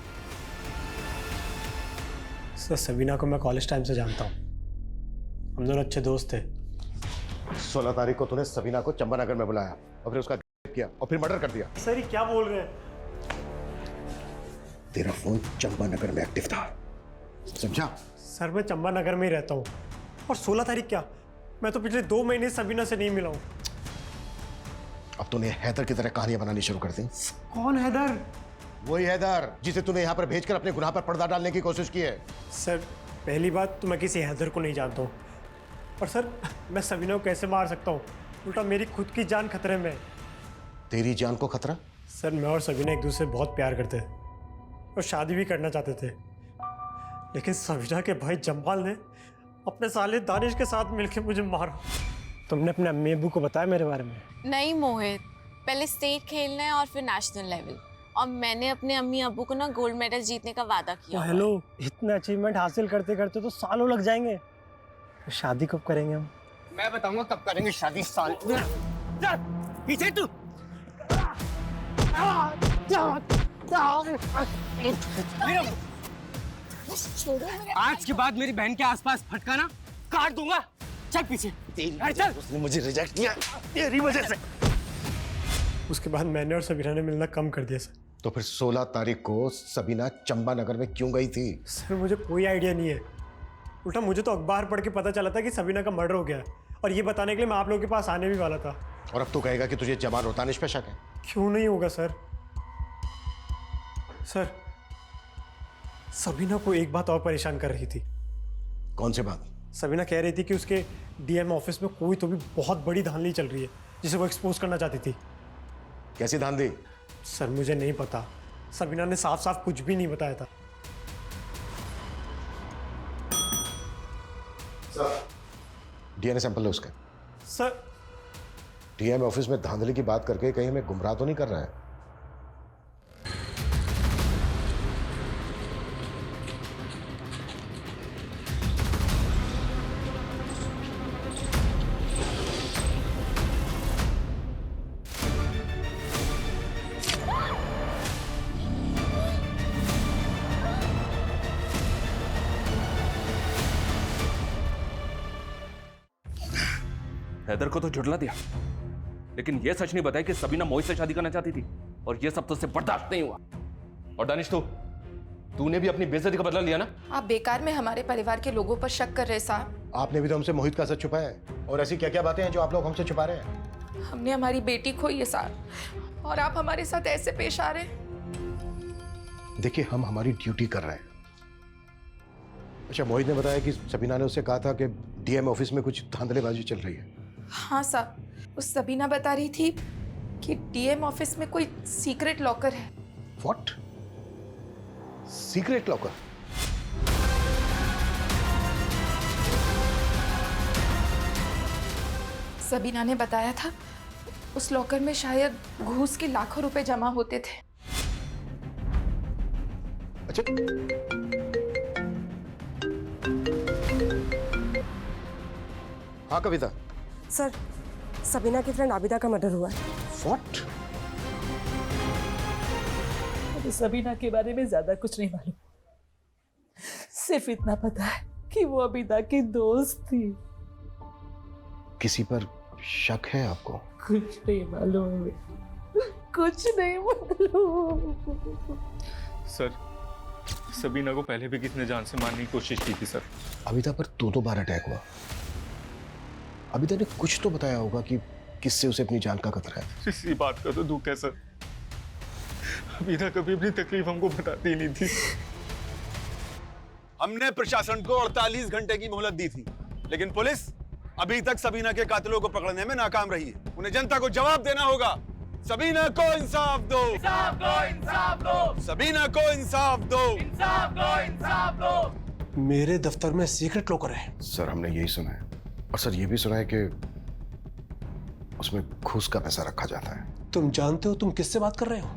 Speaker 15: सर सबीना को मैं कॉलेज टाइम से जानता हूँ, हम दोनों अच्छे दोस्त थे।
Speaker 2: 16 तारीख को तूने सबीना को चंपानगर में बुलाया और फिर उसका किया और फिर मर्डर कर दिया।
Speaker 15: सर ये क्या बोल रहे हैं?
Speaker 2: तेरा फोन चंपानगर में एक्टिव था, समझा?
Speaker 3: सर मैं चंबा नगर में ही रहता हूँ। और 16 तारीख क्या, मैं तो पिछले 2 महीने सबीना से नहीं मिला हूँ।
Speaker 2: अब तूने हैदर की तरह कहानियां बनानी शुरू कर दी।
Speaker 3: कौन हैदर?
Speaker 2: वही हैदर जिसे तूने यहाँ पर भेजकर अपने गुनाह पर पर्दा डालने की कोशिश की है।
Speaker 3: सर पहली बात तो मैं किसी हैदर को नहीं जानता हूँ, और सर मैं सबीना को कैसे मार सकता हूँ? उल्टा मेरी खुद की जान खतरे में है।
Speaker 2: तेरी जान को खतरा?
Speaker 3: सर मैं और सबीना एक दूसरे से बहुत प्यार करते थे और शादी भी करना चाहते थे, लेकिन सबीना के भाई जमाल ने अपने साले दानिश के साथ मिलकर मुझे मारा। तुमने अपने अम्मी अब्बू को बताया मेरे बारे में?
Speaker 6: नहीं मोहित, पहले स्टेट खेलना है और फिर नेशनल लेवल, और मैंने अपने अम्मी अब्बू को ना गोल्ड मेडल जीतने का वादा किया।
Speaker 3: हेलो, इतने अचीवमेंट हासिल करते करते तो सालों लग जाएंगे। तो शादी कब करेंगे हम?
Speaker 12: मैं बताऊंगा कब करेंगे शादी। साल पीछे तू। आज के बाद मेरी बहन के आसपास फटकाना काट दूंगा। चल पीछे। चल।
Speaker 2: उसने मुझे रिजेक्ट किया तेरी वजह से।
Speaker 3: उसके बाद मैंने और सबीना ने मिलना कम कर दिया सर।
Speaker 2: तो फिर 16 तारीख को सबीना चंपानगर में क्यों गई थी?
Speaker 3: सर मुझे कोई आइडिया नहीं है। उल्टा मुझे तो अखबार पढ़ के पता चला था कि सबीना का मर्डर हो गया, और ये बताने के लिए मैं आप लोगों के पास आने भी वाला था।
Speaker 2: और अब तो कहेगा कि तुझे जमाल और दानिश पे शक है।
Speaker 3: क्यों नहीं होगा सर? सर सबीना को एक बात और परेशान कर रही थी।
Speaker 2: कौन सी बात?
Speaker 3: सबीना कह रही थी कि उसके डीएम ऑफिस में कोई तो भी बहुत बड़ी धांधली चल रही है जिसे वो एक्सपोज करना चाहती थी।
Speaker 2: कैसी धांधली?
Speaker 3: सर मुझे नहीं पता, सबीना ने साफ साफ कुछ भी नहीं बताया था।
Speaker 2: सर डीएनए सैंपल लो उसका।
Speaker 3: सर
Speaker 2: डीएम ऑफिस में धांधली की बात करके कहीं हमें गुमराह तो नहीं कर रहा है?
Speaker 13: हैदर को तो झुठला दिया, लेकिन यह सच नहीं बताया कि सबीना मोहित से शादी करना चाहती थी, और यह सब तुझसे बर्दाश्त नहीं हुआ। और दानिश तूने भी अपनी बेइज्जती का बदला लिया ना?
Speaker 17: आप बेकार में हमारे परिवार के लोगों पर शक कर रहे साहब।
Speaker 2: आपने भी तो हमसे मोहित का सच छुपाया है, और ऐसी क्या क्या बातें हैं जो आप लोग हमसे छुपा रहे हैं?
Speaker 17: हमने हमारी बेटी खोई है साहब, और आप हमारे साथ ऐसे पेश आ रहे हैं।
Speaker 2: देखिए हम हमारी ड्यूटी कर रहे हैं। अच्छा, मोहित ने बताया कि सबीना ने उससे कहा था कि डीएम ऑफिस में कुछ धांधलेबाजी चल रही है।
Speaker 17: हाँ साहब, उस सबीना बता रही थी कि डीएम ऑफिस में कोई सीक्रेट लॉकर है।
Speaker 2: व्हाट? Secret locker?
Speaker 17: सबीना ने बताया था उस लॉकर में शायद घूस के लाखों रुपए जमा होते थे।
Speaker 2: अच्छा, हाँ कविता।
Speaker 11: सर सबीना की फ्रेंड आबिदा का मर्डर हुआ है।
Speaker 2: व्हाट?
Speaker 1: मुझे सबीना के बारे में ज्यादा कुछ नहीं मालूम, सिर्फ इतना पता है कि वो आबिदा की दोस्त थी।
Speaker 2: किसी पर शक है आपको?
Speaker 1: कुछ नहीं मालूम, कुछ नहीं मालूम।
Speaker 13: सर सबीना को पहले भी किसी ने जान से मारने की कोशिश की थी सर।
Speaker 2: अबिदा पर 2 बार अटैक हुआ। अबिदा ने कुछ तो बताया होगा कि किससे उसे अपनी जान का खतरा है।
Speaker 13: इसी बात का तो दुख है सर, अबिदा कभी अपनी तकलीफ हमको बताती नहीं थी।
Speaker 18: हमने प्रशासन को 48 घंटे की मोहलत दी थी, लेकिन पुलिस अभी तक सबीना के कातिलों को पकड़ने में नाकाम रही है। उन्हें जनता को जवाब देना होगा। सबीना को इंसाफ दो, इंसाफ दो, इंसाफ दो, सबीना को इंसाफ दो, इंसाफ दो, इंसाफ दो।
Speaker 4: मेरे दफ्तर में सीक्रेट लॉकर है।
Speaker 2: सर हमने यही सुना है, और सर ये भी सुना है कि उसमें घूस का पैसा रखा जाता है।
Speaker 4: तुम जानते हो तुम किससे बात कर रहे हो?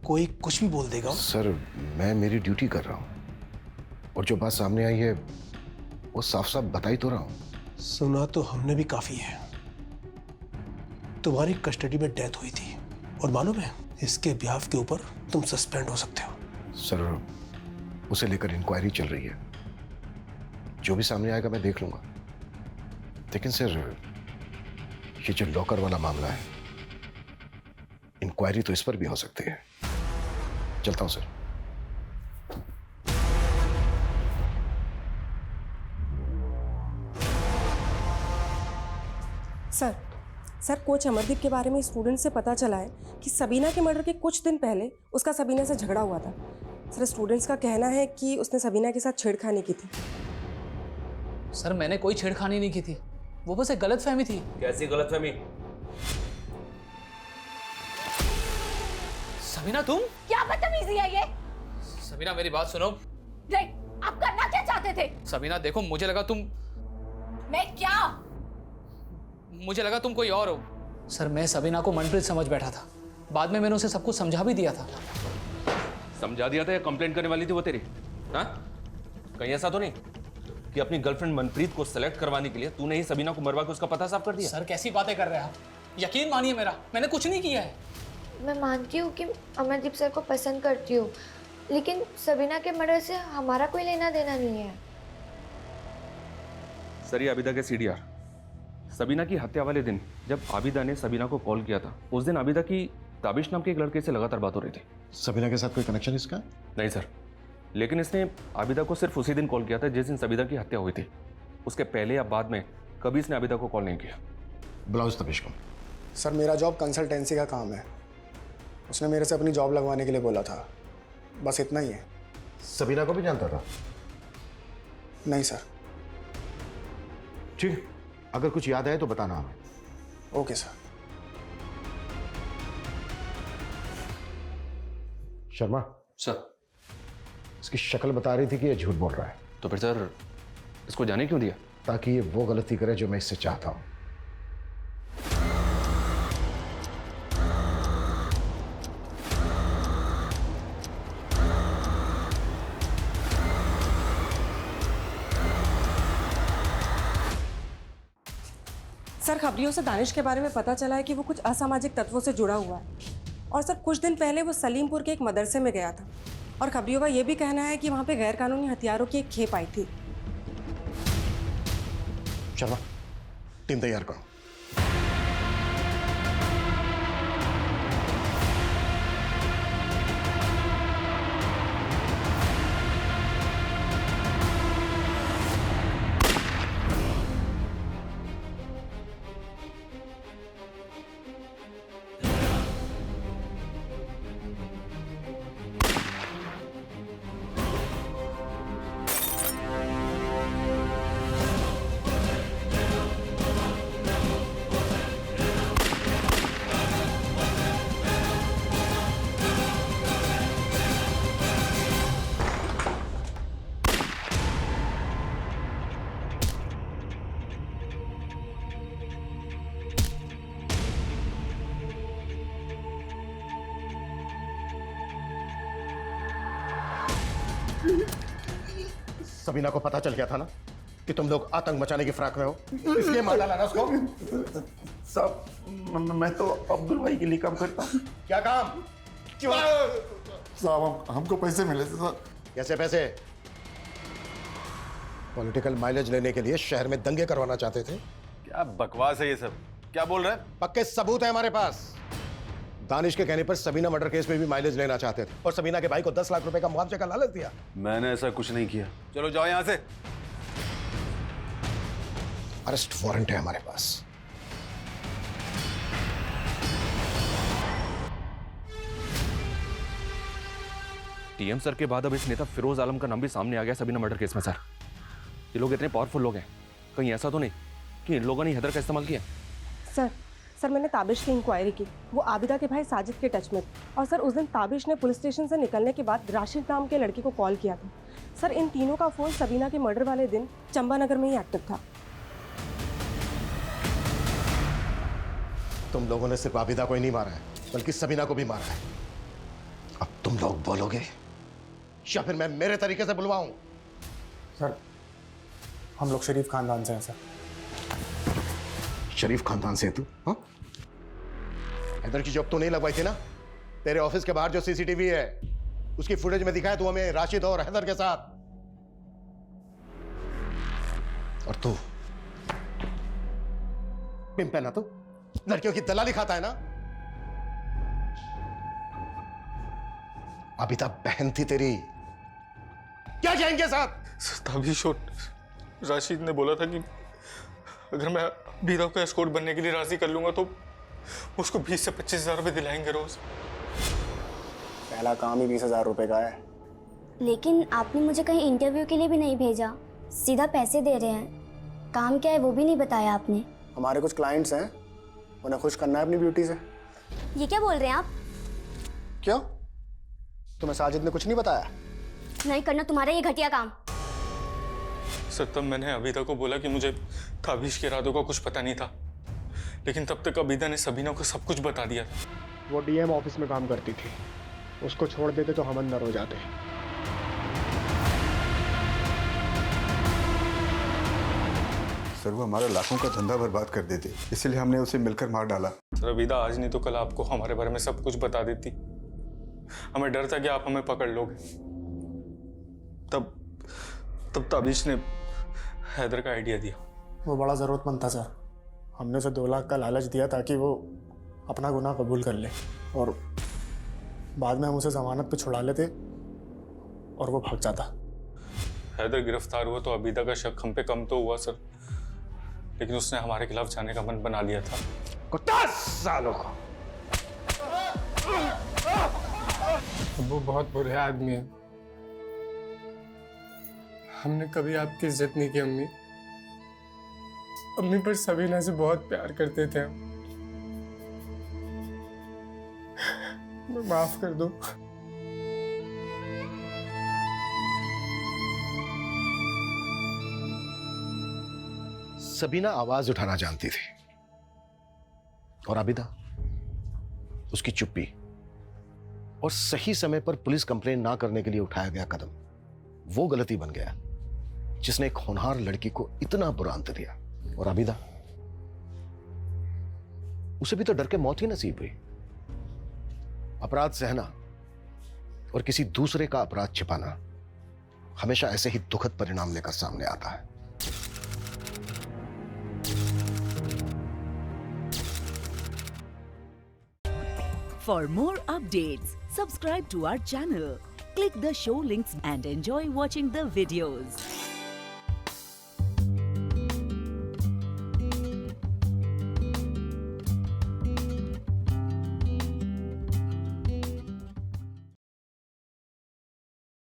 Speaker 4: कोई कुछ भी बोल देगा।
Speaker 2: सर मैं मेरी ड्यूटी कर रहा हूँ, और जो बात सामने आई है वो साफ साफ बताई तो रहा हूँ।
Speaker 4: सुना तो हमने भी काफी है। तुम्हारी कस्टडी में डेथ हुई थी, और मालूम है इसके बिहाफ के ऊपर तुम सस्पेंड हो सकते हो।
Speaker 2: सर उसे लेकर इंक्वायरी चल रही है, जो भी सामने आएगा मैं देख लूंगा। लेकिन सर ये जो लॉकर वाला मामला है, इंक्वायरी तो इस पर भी हो सकती है। चलता हूं sir.
Speaker 11: Sir sir coach Amardeep के बारे में स्टूडेंट से पता चला है कि सबीना के मर्डर के कुछ दिन पहले उसका सबीना से झगड़ा हुआ था। सर स्टूडेंट्स का कहना है कि उसने सबीना के साथ छेड़खानी की थी।
Speaker 8: सर मैंने कोई छेड़खानी नहीं की थी, वो बस एक गलतफहमी थी।
Speaker 13: कैसी गलतफहमी?
Speaker 8: सबीना तुम?
Speaker 5: क्या बदतमीजी है ये?
Speaker 8: सबीना मेरी बात सुनो।
Speaker 5: आप करना क्या चाहते थे?
Speaker 8: सबीना देखो, मुझे लगा तुम तुम कोई और हो। सर मैं सबीना को मनप्रीत समझ बैठा था, बाद में मैंने उसे सब कुछ समझा भी दिया था।
Speaker 13: समझा दिया था या कंप्लेंट करने वाली थी वो तेरी? हाँ, कहीं ऐसा तो नहीं कि अपनी गर्लफ्रेंड मनप्रीत को सेलेक्ट करवाने के लिए तूने ही सबीना को मरवा के उसका पता साफ कर दिया?
Speaker 8: सर कैसी बातें कर रहे हैं आप? यकीन मानिए मेरा, मैंने कुछ नहीं किया है।
Speaker 9: मैं मानती हूँ कि अमरदीप सर को पसंद करती हूँ, लेकिन सबीना के मर्डर से हमारा कोई लेना देना नहीं है।
Speaker 13: सर ये आबिदा के सीडीआर। सबीना की हत्या वाले दिन जब आबिदा ने सबीना को कॉल किया था, उस दिन आबिदा की ताबिश नाम के एक लड़के से लगातार बात हो रही थी।
Speaker 2: सबीना के साथ कोई कनेक्शन इसका?
Speaker 13: नहीं सर, लेकिन इसने आबिदा को सिर्फ उसी दिन कॉल किया था जिस दिन सबीना की हत्या हुई थी। उसके पहले या बाद में कभी इसने आबिदा को कॉल नहीं किया।
Speaker 2: ब्लाउज तबिश को।
Speaker 15: सर मेरा जॉब कंसल्टेंसी का काम है, उसने मेरे से अपनी जॉब लगवाने के लिए बोला था, बस इतना ही है।
Speaker 2: सबीना को भी जानता था?
Speaker 15: नहीं सर।
Speaker 2: ठीक, अगर कुछ याद आए तो बताना हमें।
Speaker 15: Okay sir.
Speaker 2: शर्मा
Speaker 13: सर,
Speaker 2: इसकी शक्ल बता रही थी कि ये झूठ बोल रहा है।
Speaker 13: तो फिर सर इसको जाने क्यों दिया?
Speaker 2: ताकि ये वो गलती करे जो मैं इससे चाहता हूं।
Speaker 11: सर खबरियों से दानिश के बारे में पता चला है कि वो कुछ असामाजिक तत्वों से जुड़ा हुआ है, और सर कुछ दिन पहले वो सलीमपुर के एक मदरसे में गया था, और खबरियों का ये भी कहना है कि वहाँ पे गैरकानूनी हथियारों की एक खेप आई थी।
Speaker 2: शर्मा, टीम तैयार करो। सबीना को पता चल गया था ना कि तुम लोग आतंक मचाने की फिराक में हो, इसलिए मार डाला ना उसको।
Speaker 14: साहब मैं तो अब्दुल भाई के लिए काम करता हूँ।
Speaker 2: क्या काम? क्यों?
Speaker 14: साहब हमको पैसे मिले थे सर।
Speaker 2: कैसे पैसे? पॉलिटिकल माइलेज लेने के लिए शहर में दंगे करवाना चाहते थे?
Speaker 18: क्या बकवास है ये सब? क्या बोल रहे हैं?
Speaker 2: पक्के सबूत है हमारे पास। दानिश के कहने पर सबीना मर्डर केस में भी माइलेज लेना चाहते थे और सबीना के भाई को 10 लाख रुपए का मुआवजे का लालच दिया।
Speaker 18: मैंने ऐसा कुछ नहीं किया। चलो जाओ यहां से।
Speaker 2: अरेस्ट वारंट है हमारे पास।
Speaker 13: टीएम सर के बाद अब इस नेता फिरोज आलम का नाम भी सामने आ गया सबीना मर्डर केस में। सर ये लोग इतने पावरफुल लोग हैं, कहीं ऐसा तो नहीं कि इन लोगों ने हैदर का इस्तेमाल किया?
Speaker 11: सर मैंने ताबिश की इंक्वायरी की, वो आबिदा के भाई साजिद के टच में। और सर उस दिन ताबिश ने पुलिस स्टेशन से निकलने के बाद राशिद नाम के लड़के को कॉल किया था। सर इन तीनों का फोन सबीना के मर्डर वाले दिन चंबानगर में ही एक्टिव था।
Speaker 2: तुम लोगों ने सिर्फ आबिदा को ही नहीं मारा है, बल्कि सबीना को भी मारा है। अब तुम लोग बोलोगे या फिर मैं मेरे तरीके से बुलवाऊं?
Speaker 15: सर हम लोग शरीफ खानदान से हैं सर।
Speaker 2: शरीफ खानदान से है तू? हाँ? हैदर की जॉब तो नहीं लगवाई थी ना? तेरे ऑफिस के बाहर जो सीसीटीवी है उसकी फुटेज में दिखाया तू हमें राशिद और हैदर के साथ। और तू पिंप है ना? तू लड़कियों की दलाली खाता है ना? अबिता बहन थी तेरी, क्या जाएंगे साथ?
Speaker 15: ताबिश और राशिद ने बोला था कि अगर मैं अबीदा को एस्कॉर्ट बनने के लिए राजी कर लूंगा तो उसको 20 से 25,000 रुपए दिलाएंगे रोज। पहला काम ही 20,000 रुपए का है।
Speaker 9: लेकिन आपने मुझे कहीं इंटरव्यू के लिए भी नहीं भेजा, सीधा पैसे दे रहे हैं। काम क्या है वो भी नहीं बताया आपने।
Speaker 15: हमारे कुछ क्लाइंट्स हैं, उन्हें खुश करना है अपनी ब्यूटी से।
Speaker 9: ये क्या बोल रहे हैं आप?
Speaker 15: क्यों, तुम्हें साजिद ने कुछ नहीं बताया?
Speaker 9: नहीं करना तुम्हारा ये घटिया काम।
Speaker 15: सर तब मैंने अबीदा को बोला कि मुझे ताबिश के इरादों का कुछ पता नहीं था, लेकिन तब तक अबीदा ने सबीना को सब कुछ बता दिया था। वो डीएम ऑफिस में काम करती थी, उसको छोड़ देते तो हम अंदर हो जाते।
Speaker 18: सर वो हमारा लाखों का धंधा बर्बाद कर देते, इसलिए हमने उसे मिलकर मार डाला।
Speaker 15: सर अबीदा आज नहीं तो कल आपको हमारे बारे में सब कुछ बता देती। हमें डर था कि आप हमें पकड़ लोगे। तब ताबिश ने हैदर का आइडिया दिया।
Speaker 19: वो बड़ा ज़रूरतमंद था सर, हमने उसे 2 लाख का लालच दिया ताकि वो अपना गुनाह कबूल कर ले, और बाद में हम उसे जमानत पे छुड़ा लेते और वो भाग जाता।
Speaker 15: हैदर गिरफ्तार हुआ तो अबीदा का शक हम पे कम तो हुआ सर, लेकिन उसने हमारे खिलाफ जाने का मन बना लिया था।
Speaker 2: 10 सालों का।
Speaker 19: वो बहुत बुरे आदमी है। हमने कभी आपकी इज्जत नहीं की अम्मी। अम्मी पर सबीना से बहुत प्यार करते थे हम। माफ कर दो।
Speaker 2: सबीना आवाज उठाना जानती थी, और आबिदा उसकी चुप्पी और सही समय पर पुलिस कंप्लेन ना करने के लिए उठाया गया कदम वो गलती बन गया जिसने एक होनहार लड़की को इतना बुरा अंत दिया। और आबिदा, उसे भी तो डर के मौत ही नसीब हुई। अपराध सहना और किसी दूसरे का अपराध छिपाना हमेशा ऐसे ही दुखद परिणाम लेकर सामने आता है।
Speaker 20: For more updates, subscribe to our channel, click the show links and enjoy watching the videos.